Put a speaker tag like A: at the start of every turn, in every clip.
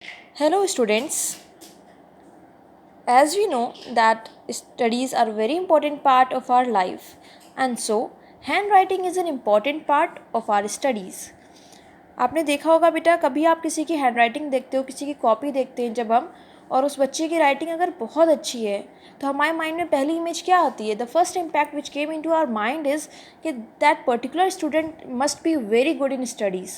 A: Hello students, as we know that studies are a very important part of our life and so handwriting is an important part of our studies. आपने देखा होगा बेटा, कभी आप किसी की handwriting देखते हो, किसी की कॉपी देखते हैं जब हम, और उस बच्चे की राइटिंग अगर बहुत अच्छी है तो हमारे माइंड में पहली इमेज क्या आती है? The first impact which came into our mind is कि that particular student must be very good in studies,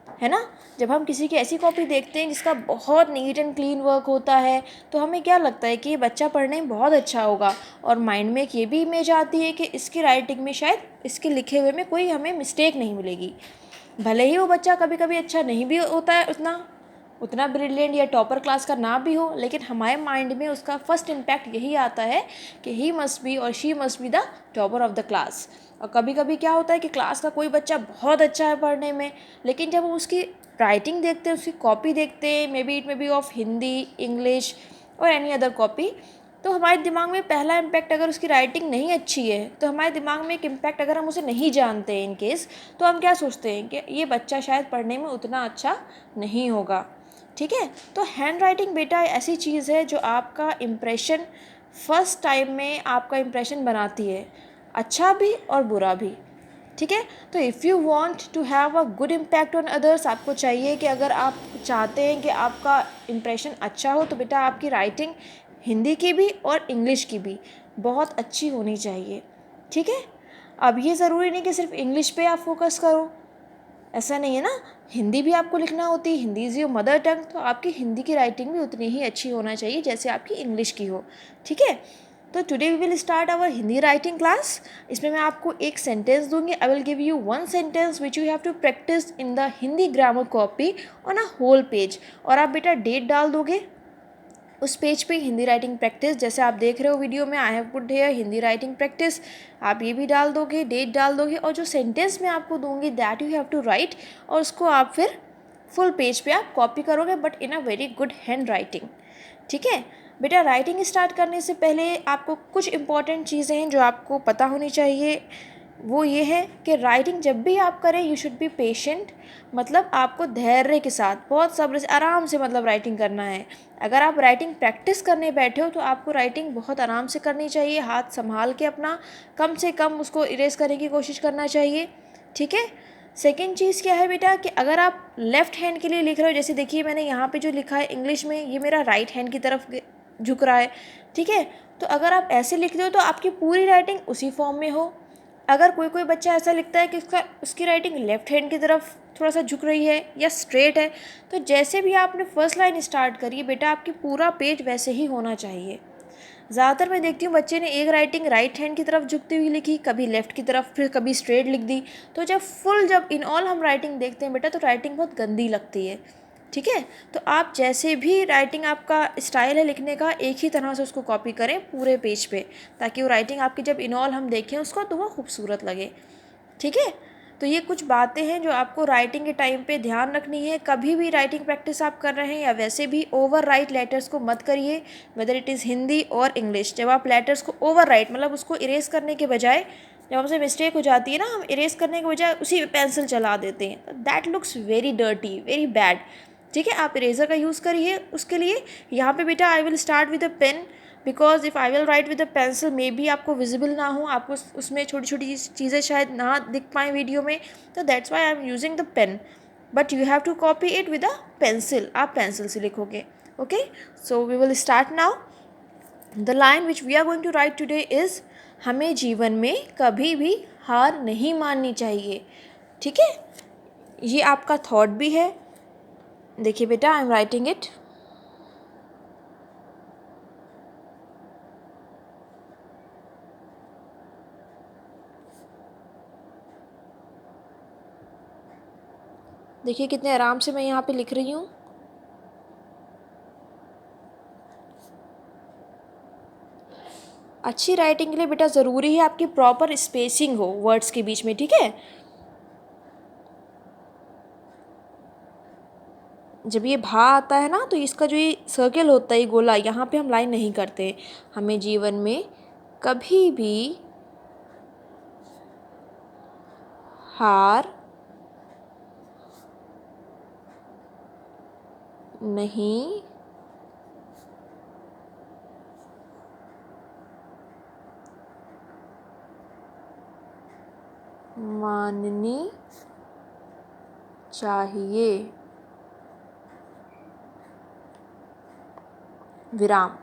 A: है ना। जब हम किसी की ऐसी कॉपी देखते हैं जिसका बहुत नीट एंड क्लीन वर्क होता है तो हमें क्या लगता है कि ये बच्चा पढ़ने में बहुत अच्छा होगा, और माइंड में एक ये भी इमेज आती है कि इसकी राइटिंग में शायद इसके लिखे हुए में कोई हमें मिस्टेक नहीं मिलेगी। भले ही वो बच्चा कभी कभी अच्छा नहीं भी होता है, उतना उतना ब्रिलियंट या टॉपर क्लास का ना भी हो, लेकिन हमारे माइंड में उसका फर्स्ट इम्पैक्ट यही आता है कि ही मस्ट बी और she must be the topper of the class. और कभी कभी क्या होता है कि क्लास का कोई बच्चा बहुत अच्छा है पढ़ने में, लेकिन जब हम उसकी राइटिंग देखते हैं, उसकी कॉपी देखते हैं, it may be of Hindi, English और एनी अदर कॉपी, तो हमारे दिमाग में पहला इम्पैक्ट, अगर उसकी राइटिंग नहीं अच्छी है तो हमारे दिमाग में एक इम्पैक्ट, अगर हम उसे नहीं जानते हैं इन केस, तो हम क्या सोचते हैं कि ये बच्चा शायद पढ़ने में उतना अच्छा नहीं होगा। ठीक है, तो हैंड राइटिंग बेटा ऐसी चीज़ है जो आपका इम्प्रेशन फर्स्ट टाइम में आपका इम्प्रेशन बनाती है, अच्छा भी और बुरा भी। ठीक है, तो if you want to have a good impact on others, आपको चाहिए कि अगर आप चाहते हैं कि आपका इम्प्रेशन अच्छा हो तो बेटा आपकी राइटिंग हिंदी की भी और इंग्लिश की भी बहुत अच्छी होनी चाहिए। ठीक है, अब ये ज़रूरी नहीं कि सिर्फ इंग्लिश पे आप फोकस करो, ऐसा नहीं है ना। हिंदी भी आपको लिखना होती है, Hindi is your mother tongue, तो आपकी हिंदी की राइटिंग भी उतनी ही अच्छी होना चाहिए जैसे आपकी इंग्लिश की हो। ठीक है, तो today we will start our Hindi writing class. इसमें मैं आपको एक सेंटेंस दूंगी। I will give you one sentence which you have to practise in the Hindi grammar copy on a whole page, और आप बेटा डेट डाल दोगे उस पेज पे, हिंदी राइटिंग प्रैक्टिस, जैसे आप देख रहे हो वीडियो में, I have put here Hindi writing practice. आप ये भी डाल दोगे, डेट डाल दोगे, और जो सेंटेंस मैं आपको दूंगी that you have to write, और उसको आप फिर फुल पेज पे आप कॉपी करोगे, but in a very good hand writing. ठीक है बेटा, राइटिंग स्टार्ट करने से पहले आपको कुछ इंपॉर्टेंट चीज़ें हैं जो आपको पता होनी चाहिए। वो ये है कि राइटिंग जब भी आप करें यू शुड बी पेशेंट, मतलब आपको धैर्य के साथ बहुत सब्र से आराम से मतलब राइटिंग करना है। अगर आप राइटिंग प्रैक्टिस करने बैठे हो तो आपको राइटिंग बहुत आराम से करनी चाहिए, हाथ संभाल के अपना कम से कम उसको इरेज करने की कोशिश करना चाहिए। ठीक है, सेकेंड चीज़ क्या है बेटा कि अगर आप लेफ़्ट हैंड के लिए लिख रहे हो, जैसे देखिए मैंने यहाँ पे जो लिखा है इंग्लिश में, ये मेरा राइट हैंड की तरफ झुक रहा है। ठीक है, तो अगर आप ऐसे लिख रहे हो तो आपकी पूरी राइटिंग उसी फॉर्म में हो। अगर कोई कोई बच्चा ऐसा लिखता है कि उसकी राइटिंग लेफ़्ट हैंड की तरफ थोड़ा सा झुक रही है या स्ट्रेट है, तो जैसे भी आपने फर्स्ट लाइन स्टार्ट करी है बेटा, आपकी पूरा पेज वैसे ही होना चाहिए। ज़्यादातर मैं देखती हूँ बच्चे ने एक राइटिंग राइट हैंड की तरफ झुकती हुई लिखी, कभी लेफ़्ट की तरफ, फिर कभी स्ट्रेट लिख दी। तो जब इन ऑल हम राइटिंग देखते हैं बेटा तो राइटिंग बहुत गंदी लगती है। ठीक है, तो आप जैसे भी राइटिंग आपका स्टाइल है लिखने का, एक ही तरह से उसको कॉपी करें पूरे पेज पे, ताकि वो राइटिंग आपकी जब इन ऑल हम देखें उसको तो वो खूबसूरत लगे। ठीक है, तो ये कुछ बातें हैं जो आपको राइटिंग के टाइम पे ध्यान रखनी है। कभी भी राइटिंग प्रैक्टिस आप कर रहे हैं या वैसे भी ओवर राइट लेटर्स को मत करिए, वेदर इट इज़ हिंदी और इंग्लिश। जब आप लेटर्स को ओवर राइट, मतलब उसको इरेज करने के बजाय, जब हमसे मिस्टेक हो जाती है ना, हम इरेज करने के बजाय उसी पे पेंसिल चला देते हैं, that looks very dirty, very bad. ठीक है, आप इरेजर का यूज़ करिए उसके लिए। यहाँ पे बेटा I will start with a pen, because if I will write with a pencil may be आपको विजिबल ना हो, आपको उसमें छोटी छोटी चीज़ें शायद ना दिख पाएँ वीडियो में, तो that's why I am using the pen, but you have to copy it with a pencil. आप पेंसिल से लिखोगे। Okay, so we will start now. The line which we are going to write today is, हमें जीवन में कभी भी हार नहीं माननी चाहिए। ठीक है, ये आपका थॉट भी है। देखिए बेटा, आई एम राइटिंग इट। देखिए कितने आराम से मैं यहाँ पे लिख रही हूँ। अच्छी राइटिंग के लिए बेटा ज़रूरी है आपकी प्रॉपर स्पेसिंग हो वर्ड्स के बीच में। ठीक है, जब ये भा आता है ना तो इसका जो ये सर्कल होता है, ये गोला, यहाँ पे हम लाइन नहीं करते। हमें जीवन में कभी भी हार नहीं माननी चाहिए। विराम।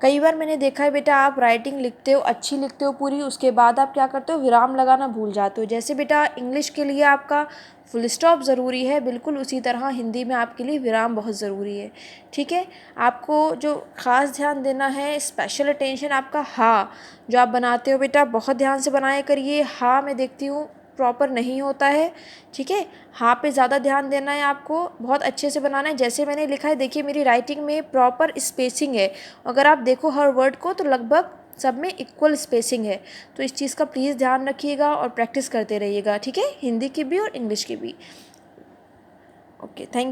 A: कई बार मैंने देखा है बेटा, आप राइटिंग लिखते हो, अच्छी लिखते हो पूरी, उसके बाद आप क्या करते हो, विराम लगाना भूल जाते हो। जैसे बेटा इंग्लिश के लिए आपका फुल स्टॉप ज़रूरी है, बिल्कुल उसी तरह हिंदी में आपके लिए विराम बहुत ज़रूरी है। ठीक है, आपको जो ख़ास ध्यान देना है, स्पेशल अटेंशन आपका हाँ जो आप बनाते हो बेटा, बहुत ध्यान से बनाया करिए। हाँ मैं देखती हूँ प्रॉपर नहीं होता है। ठीक है, हाँ पे ज़्यादा ध्यान देना है आपको, बहुत अच्छे से बनाना है। जैसे मैंने लिखा है, देखिए मेरी राइटिंग में प्रॉपर स्पेसिंग है। अगर आप देखो हर वर्ड को तो लगभग सब में इक्वल स्पेसिंग है। तो इस चीज़ का प्लीज़ ध्यान रखिएगा और प्रैक्टिस करते रहिएगा। ठीक है, हिंदी की भी और इंग्लिश की भी। Okay, thank